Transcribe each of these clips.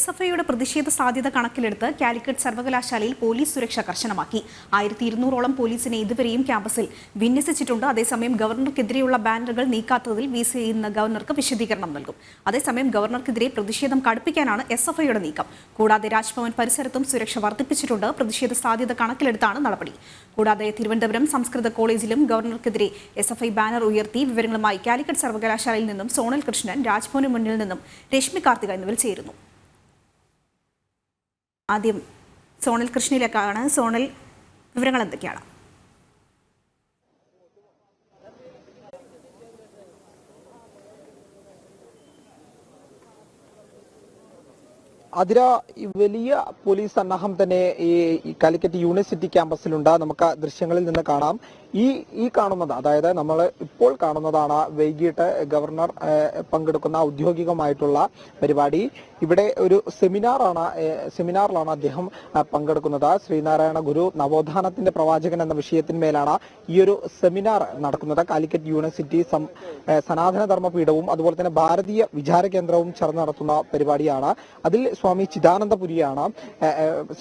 SFIയുടെ പ്രതിഷേധ സാധ്യത കണക്കിലെടുത്ത് കാലിക്കറ്റ് സർവകലാശാലയിൽ പോലീസ് സുരക്ഷ കർശനമാക്കി. 1200ഓളം പോലീസിനെ ഇതുവരെയും ക്യാമ്പസിൽ വിന്യസിച്ചിട്ടുണ്ട്. അതേസമയം ഗവർണർക്കെതിരെയുള്ള ബാനറുകൾ നീക്കാത്തതിൽ VC ഇന്ന് ഗവർണർക്ക് വിശദീകരണം നൽകും. അതേസമയം ഗവർണർക്കെതിരെ പ്രതിഷേധം കടുപ്പിക്കാനാണ് SFIയുടെ നീക്കം. കൂടാതെ രാജ്ഭവൻ പരിസരത്തും സുരക്ഷ വർദ്ധിപ്പിച്ചിട്ടുണ്ട്. പ്രതിഷേധ സാധ്യത കണക്കിലെടുത്താണ് നടപടി. കൂടാതെ തിരുവനന്തപുരം സംസ്കൃത കോളേജിലും ഗവർണർക്കെതിരെ SFI ബാനർ ഉയർത്തി. വിവരങ്ങളുമായി കാലിക്കറ്റ് സർവകലാശാലയിൽ നിന്നും സോണൽ കൃഷ്ണൻ, രാജ്ഭവന് മുന്നിൽ നിന്നും രശ്മി കാർത്തിക എന്നിവർ ചേരുന്നു. ആദ്യം സോണൽ കൃഷ്ണയിലേക്കാണ്. സോണൽ, വിവരങ്ങൾ എന്തൊക്കെയാണ്? അതിര വലിയ പോലീസ് സന്നാഹം തന്നെ ഈ കാലിക്കറ്റ് യൂണിവേഴ്സിറ്റി ക്യാമ്പസിലുണ്ട്. നമുക്ക് ദൃശ്യങ്ങളിൽ നിന്ന് കാണാം. ഈ കാണുന്നത്, അതായത് നമ്മൾ ഇപ്പോൾ കാണുന്നതാണ് വൈകിട്ട് ഗവർണർ പങ്കെടുക്കുന്ന ഔദ്യോഗികമായിട്ടുള്ള പരിപാടി. ഇവിടെ ഒരു സെമിനാറിലാണ് അദ്ദേഹം പങ്കെടുക്കുന്നത്. ശ്രീനാരായണ ഗുരു നവോത്ഥാനത്തിന്റെ പ്രവാചകൻ എന്ന വിഷയത്തിന്മേലാണ് ഈ ഒരു സെമിനാർ നടക്കുന്നത്. കാലിക്കറ്റ് യൂണിവേഴ്സിറ്റി സനാതനധർമ്മ പീഠവും അതുപോലെ തന്നെ ഭാരതീയ വിചാര കേന്ദ്രവും ചേർന്ന് നടത്തുന്ന പരിപാടിയാണ്. അതിൽ സ്വാമി ചിദാനന്ദപുരിയാണ്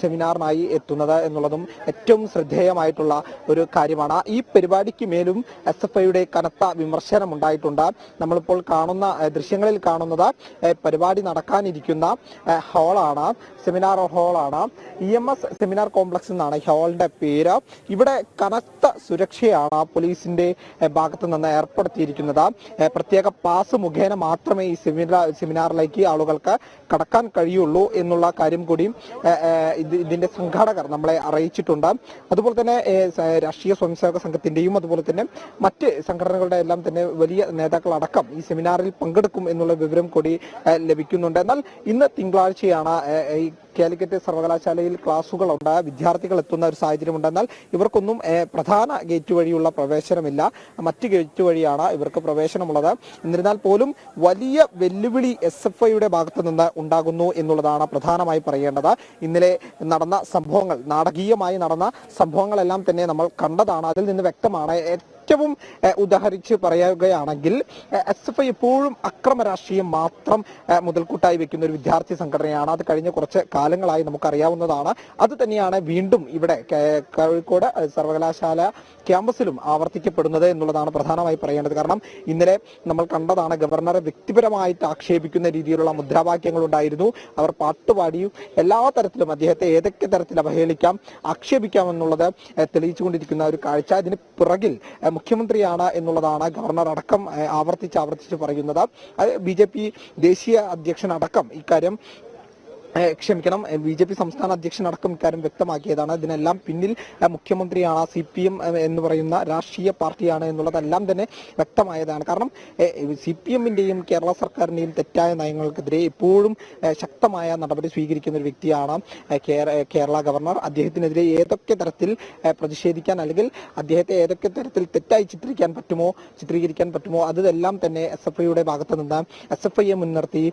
സെമിനാറിനായി എത്തുന്നത് എന്നുള്ളതും ഏറ്റവും ശ്രദ്ധേയമായിട്ടുള്ള ഒരു കാര്യമാണ്. ഈ പരിപാടിക്ക് മേലും SFIയുടെ കനത്ത വിമർശനം ഉണ്ടായിട്ടുണ്ട്. നമ്മളിപ്പോൾ കാണുന്ന ദൃശ്യങ്ങളിൽ കാണുന്നത് പരിപാടി നടക്കാനിരിക്കുന്ന ഹാളാണ്, സെമിനാർ ഹാളാണ്. EMS സെമിനാർ കോംപ്ലക്സ് എന്നാണ് ഹാളിന്റെ പേര്. ഇവിടെ കനത്ത സുരക്ഷയാണ് പോലീസിന്റെ ഭാഗത്ത് നിന്ന് ഏർപ്പെടുത്തിയിരിക്കുന്നത്. പ്രത്യേക പാസ് മുഖേന മാത്രമേ ഈ സെമിനാറിലേക്ക് ആളുകൾക്ക് കടക്കാൻ കഴിയുള്ളൂ എന്നുള്ള കാര്യം കൂടി ഇതിന്റെ സംഘാടകർ നമ്മളെ അറിയിച്ചിട്ടുണ്ട്. അതുപോലെ തന്നെ രാഷ്ട്രീയ സ്വയംസേവക സംഘത്തിന്റെയും അതുപോലെ തന്നെ മറ്റ് സംഘടനകളുടെ എല്ലാം തന്നെ വലിയ നേതാക്കളടക്കം ഈ സെമിനാറിൽ പങ്കെടുക്കും എന്നുള്ള വിവരം കൂടി ലഭിക്കുന്നുണ്ട്. എന്നാൽ ഇന്ന് തിങ്കളാഴ്ചയാണ്. ഈ കാലിക്കറ്റ് സർവകലാശാലയിൽ ക്ലാസുകളുണ്ട്, വിദ്യാർത്ഥികൾ എത്തുന്ന ഒരു സാഹചര്യമുണ്ട്. എന്നാൽ ഇവർക്കൊന്നും പ്രധാന ഗേറ്റ് വഴിയുള്ള പ്രവേശനമില്ല, മറ്റ് ഗേറ്റ് വഴിയാണ് ഇവർക്ക് പ്രവേശനമുള്ളത്. എന്നിരുന്നാൽ പോലും വലിയ വെല്ലുവിളി SFIയുടെ ഭാഗത്തു നിന്ന് ഉണ്ടാകുന്നു എന്നുള്ളതാണ് പ്രധാനമായി പറയേണ്ടത്. ഇന്നലെ നടന്ന സംഭവങ്ങൾ, നാടകീയമായി നടന്ന സംഭവങ്ങളെല്ലാം തന്നെ നമ്മൾ കണ്ടതാണ്. അതിൽ നിന്ന് വ്യക്തമാണ്. ഏറ്റവും ഉദാഹരിച്ച് പറയുകയാണെങ്കിൽ SFI എപ്പോഴും അക്രമ രാഷ്ട്രീയം മാത്രം മുതൽക്കൂട്ടായി വെക്കുന്ന ഒരു വിദ്യാർത്ഥി സംഘടനയാണ്. അത് കഴിഞ്ഞ കുറച്ച് കാലങ്ങളായി നമുക്കറിയാവുന്നതാണ്. അത് തന്നെയാണ് വീണ്ടും ഇവിടെ കോഴിക്കോട് സർവകലാശാല ക്യാമ്പസിലും ആവർത്തിക്കപ്പെടുന്നത് എന്നുള്ളതാണ് പ്രധാനമായി പറയേണ്ടത്. കാരണം ഇന്നലെ നമ്മൾ കണ്ടതാണ്, ഗവർണറെ വ്യക്തിപരമായിട്ട് ആക്ഷേപിക്കുന്ന രീതിയിലുള്ള മുദ്രാവാക്യങ്ങൾ ഉണ്ടായിരുന്നു. അവർ പാട്ടുപാടിയും എല്ലാ തരത്തിലും അദ്ദേഹത്തെ ഏതൊക്കെ തരത്തിൽ അവഹേളിക്കാം, ആക്ഷേപിക്കാം എന്നുള്ളത് തെളിയിച്ചുകൊണ്ടിരിക്കുന്ന ഒരു കാഴ്ച. ഇതിന് പിറകിൽ മുഖ്യമന്ത്രിയാണ് എന്നുള്ളതാണ് ഗവർണർ അടക്കം ആവർത്തിച്ച് പറയുന്നത്. BJP ദേശീയ അധ്യക്ഷനടക്കം ഇക്കാര്യം BJP സംസ്ഥാന അധ്യക്ഷനടക്കം ഇക്കാര്യം വ്യക്തമാക്കിയതാണ്. ഇതിനെല്ലാം പിന്നിൽ മുഖ്യമന്ത്രിയാണ്, CPM എന്ന് പറയുന്ന രാഷ്ട്രീയ പാർട്ടിയാണ് എന്നുള്ളതെല്ലാം തന്നെ വ്യക്തമായതാണ്. കാരണം CPMന്റെയും കേരള സർക്കാരിന്റെയും തെറ്റായ നയങ്ങൾക്കെതിരെ എപ്പോഴും ശക്തമായ നടപടി സ്വീകരിക്കുന്ന ഒരു വ്യക്തിയാണ് കേരള ഗവർണർ. അദ്ദേഹത്തിനെതിരെ ഏതൊക്കെ തരത്തിൽ പ്രതിഷേധിക്കാൻ അല്ലെങ്കിൽ അദ്ദേഹത്തെ ഏതൊക്കെ തരത്തിൽ തെറ്റായി ചിത്രീകരിക്കാൻ പറ്റുമോ അതെല്ലാം തന്നെ SFIയുടെ ഭാഗത്ത് നിന്ന് SFIയെ മുൻനിർത്തി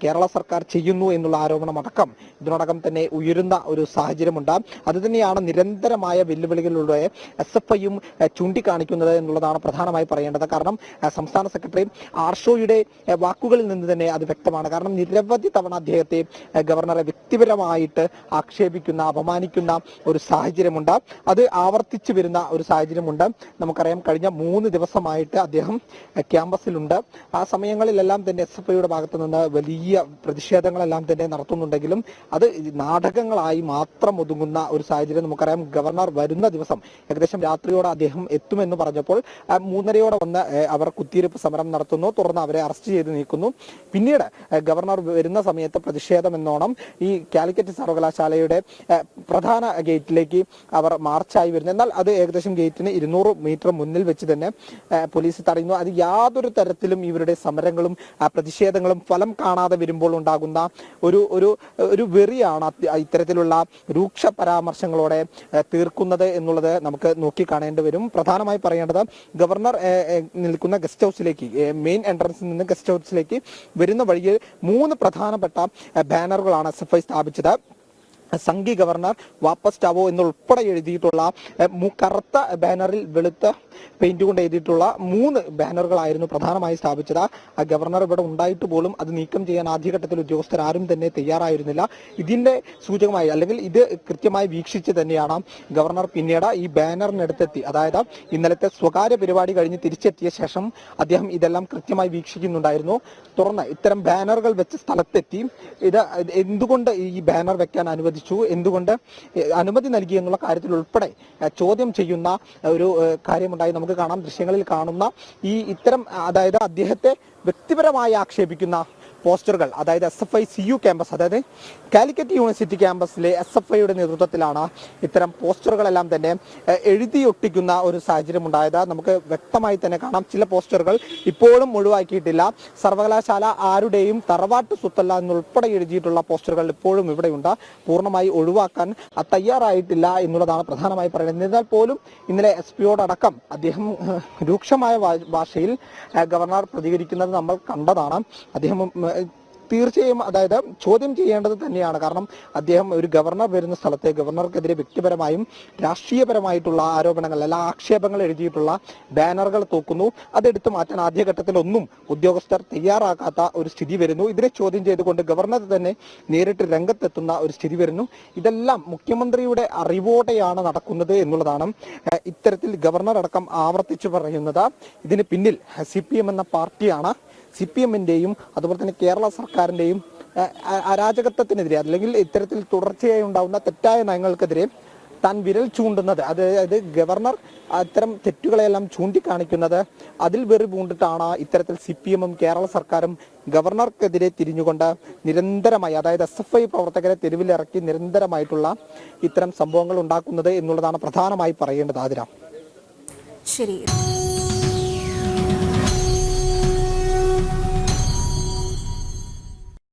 കേരള സർക്കാർ ചെയ്യുന്നു എന്നുള്ള ആരോപണം ഇതിനോടകം തന്നെ ഉയരുന്ന ഒരു സാഹചര്യമുണ്ട്. അത് തന്നെയാണ് നിരന്തരമായ വെല്ലുവിളികളിലൂടെ SFIയും ചൂണ്ടിക്കാണിക്കുന്നത് എന്നുള്ളതാണ് പ്രധാനമായി പറയേണ്ടത്. കാരണം സംസ്ഥാന സെക്രട്ടറി ആർഷോയുടെ വാക്കുകളിൽ നിന്ന് തന്നെ അത് വ്യക്തമാണ്. കാരണം നിരവധി തവണ അദ്ദേഹത്തെ ഗവർണറെ വ്യക്തിപരമായിട്ട് ആക്ഷേപിക്കുന്ന, അപമാനിക്കുന്ന ഒരു സാഹചര്യമുണ്ട്. അത് ആവർത്തിച്ചു വരുന്ന ഒരു സാഹചര്യമുണ്ട്. നമുക്കറിയാം, കഴിഞ്ഞ 3 ദിവസമായിട്ട് അദ്ദേഹം ക്യാമ്പസിലുണ്ട്. ആ സമയങ്ങളിലെല്ലാം തന്നെ SFIയുടെ ഭാഗത്തു നിന്ന് വലിയ പ്രതിഷേധങ്ങളെല്ലാം തന്നെ നടത്തുന്നുണ്ട്. അത് നാടകങ്ങളായി മാത്രം ഒതുങ്ങുന്ന ഒരു സാഹചര്യം നമുക്കറിയാം. ഗവർണർ വരുന്ന ദിവസം ഏകദേശം രാത്രിയോടെ അദ്ദേഹം എത്തുമെന്ന് പറഞ്ഞപ്പോൾ 3:30 വന്ന് അവർ കുത്തിയിരിപ്പ് സമരം നടത്തുന്നു. തുടർന്ന് അവരെ അറസ്റ്റ് ചെയ്ത് നീക്കുന്നു. പിന്നീട് ഗവർണർ വരുന്ന സമയത്ത് പ്രതിഷേധം എന്നോണം ഈ കാലിക്കറ്റ് സർവകലാശാലയുടെ പ്രധാന ഗേറ്റിലേക്ക് അവർ മാർച്ചായി വരുന്നു. എന്നാൽ അത് ഏകദേശം ഗേറ്റിന് 200 മീറ്റർ മുന്നിൽ വെച്ച് തന്നെ പോലീസ് തടയുന്നു. അത് യാതൊരു തരത്തിലും ഇവരുടെ സമരങ്ങളും പ്രതിഷേധങ്ങളും ഫലം കാണാതെ വരുമ്പോൾ ഉണ്ടാകുന്ന ഒരു വെറിയാണ് ഇത്തരത്തിലുള്ള രൂക്ഷ പരാമർശങ്ങളോടെ തീർക്കുന്നത് എന്നുള്ളത് നമുക്ക് നോക്കിക്കാണേണ്ടി വരും. പ്രധാനമായി പറയേണ്ടത്, ഗവർണർ നിൽക്കുന്ന ഗസ്റ്റ് ഹൗസിലേക്ക്, മെയിൻ എൻട്രൻസിൽ നിന്ന് ഗസ്റ്റ് ഹൗസിലേക്ക് വരുന്ന വഴിയിൽ 3 പ്രധാനപ്പെട്ട ബാനറുകളാണ് SFI സ്ഥാപിച്ചത്. സംഘി ഗവർണർ വാപ്പസ് ചാവോ എന്നുൾപ്പെടെ എഴുതിയിട്ടുള്ള കറുത്ത ബാനറിൽ വെളുത്ത പെയിന്റ് കൊണ്ട് എഴുതിയിട്ടുള്ള 3 ബാനറുകളായിരുന്നു പ്രധാനമായി സ്ഥാപിച്ചത്. ആ ഗവർണർ ഇവിടെ ഉണ്ടായിട്ട് പോലും അത് നീക്കം ചെയ്യാൻ ആദ്യഘട്ടത്തിൽ ഉദ്യോഗസ്ഥർ ആരും തന്നെ തയ്യാറായിരുന്നില്ല. ഇതിന്റെ സൂചകമായി അല്ലെങ്കിൽ ഇത് കൃത്യമായി വീക്ഷിച്ച് തന്നെയാണ് ഗവർണർ പിന്നീട് ഈ ബാനറിനടുത്തെത്തി, അതായത് ഇന്നലത്തെ സ്വകാര്യ പരിപാടി കഴിഞ്ഞ് തിരിച്ചെത്തിയ ശേഷം അദ്ദേഹം ഇതെല്ലാം കൃത്യമായി വീക്ഷിക്കുന്നുണ്ടായിരുന്നു. തുറന്ന് ഇത്തരം ബാനറുകൾ വെച്ച് സ്ഥലത്തെത്തി ഇത് എന്തുകൊണ്ട് ഈ ബാനർ വെക്കാൻ അനുവദിച്ചു, എന്തുകൊണ്ട് അനുമതി നൽകി എന്നുള്ള കാര്യത്തിൽ ഉൾപ്പെടെ ചോദ്യം ചെയ്യുന്ന ഒരു കാര്യമുണ്ടായി. നമുക്ക് കാണാം, ദൃശ്യങ്ങളിൽ കാണുന്ന ഇത്തരം അതായത് അദ്ദേഹത്തെ വ്യക്തിപരമായി ആക്ഷേപിക്കുന്ന പോസ്റ്ററുകൾ, അതായത് SFI CU ക്യാമ്പസ്, അതായത് കാലിക്കറ്റ് യൂണിവേഴ്സിറ്റി ക്യാമ്പസിലെ SFIയുടെ നേതൃത്വത്തിലാണ് ഇത്തരം പോസ്റ്ററുകളെല്ലാം തന്നെ എഴുതിയൊട്ടിക്കുന്ന ഒരു സാഹചര്യം ഉണ്ടായത്. നമുക്ക് വ്യക്തമായി തന്നെ കാണാം, ചില പോസ്റ്ററുകൾ ഇപ്പോഴും ഒഴിവാക്കിയിട്ടില്ല. സർവകലാശാല ആരുടെയും തറവാട്ട് സ്വത്തല്ല എന്നുൾപ്പെടെ എഴുതിയിട്ടുള്ള പോസ്റ്ററുകൾ ഇപ്പോഴും ഇവിടെയുണ്ട്. പൂർണ്ണമായി ഒഴിവാക്കാൻ തയ്യാറായിട്ടില്ല എന്നുള്ളതാണ് പ്രധാനമായി പറയുന്നത്. എന്നാൽ പോലും ഇന്നലെ SP-യോടക്കം അദ്ദേഹം രൂക്ഷമായ ഭാഷയിൽ ഗവർണർ പ്രതികരിക്കുന്നത് നമ്മൾ കണ്ടതാണ്. അദ്ദേഹം തീർച്ചയായും അതായത് ചോദ്യം ചെയ്യേണ്ടത് തന്നെയാണ്. കാരണം അദ്ദേഹം ഒരു ഗവർണർ വരുന്ന സ്ഥലത്തെ ഗവർണർക്കെതിരെ വ്യക്തിപരമായും രാഷ്ട്രീയപരമായിട്ടുള്ള ആരോപണങ്ങൾ അല്ല ആക്ഷേപങ്ങൾ എഴുതിയിട്ടുള്ള ബാനറുകൾ തൂക്കുന്നു. അതെടുത്തു മാറ്റാൻ ആദ്യഘട്ടത്തിൽ ഒന്നും ഉദ്യോഗസ്ഥർ തയ്യാറാക്കാത്ത ഒരു സ്ഥിതി വരുന്നു. ഇതിനെ ചോദ്യം ചെയ്തുകൊണ്ട് ഗവർണർ തന്നെ നേരിട്ട് രംഗത്തെത്തുന്ന ഒരു സ്ഥിതി വരുന്നു. ഇതെല്ലാം മുഖ്യമന്ത്രിയുടെ അറിവോടെയാണ് നടക്കുന്നത് എന്നുള്ളതാണ് ഇത്തരത്തിൽ ഗവർണർ അടക്കം ആവർത്തിച്ചു പറയുന്നത്. ഇതിന് പിന്നിൽ CPM എന്ന പാർട്ടിയാണ്. CPM-ന്റെയും അതുപോലെ തന്നെ കേരള സർക്കാരിന്റെയും അരാജകത്വത്തിനെതിരെ അല്ലെങ്കിൽ ഇത്തരത്തിൽ തുടർച്ചയായി ഉണ്ടാവുന്ന തെറ്റായ നയങ്ങൾക്കെതിരെ താൻ വിരൽ ചൂണ്ടുന്നത്, അതായത് ഗവർണർ അത്തരം തെറ്റുകളെല്ലാം ചൂണ്ടിക്കാണിക്കുന്നത് അതിൽ വെറി പൂണ്ടിട്ടാണ് ഇത്തരത്തിൽ CPM-ഉം കേരള സർക്കാരും ഗവർണർക്കെതിരെ തിരിഞ്ഞുകൊണ്ട് നിരന്തരമായി, അതായത് SFI പ്രവർത്തകരെ തെരുവിലിറക്കി നിരന്തരമായിട്ടുള്ള ഇത്തരം സംഭവങ്ങൾ ഉണ്ടാക്കുന്നത് എന്നുള്ളതാണ് പ്രധാനമായി പറയേണ്ടത്. ആതിര. ശരി.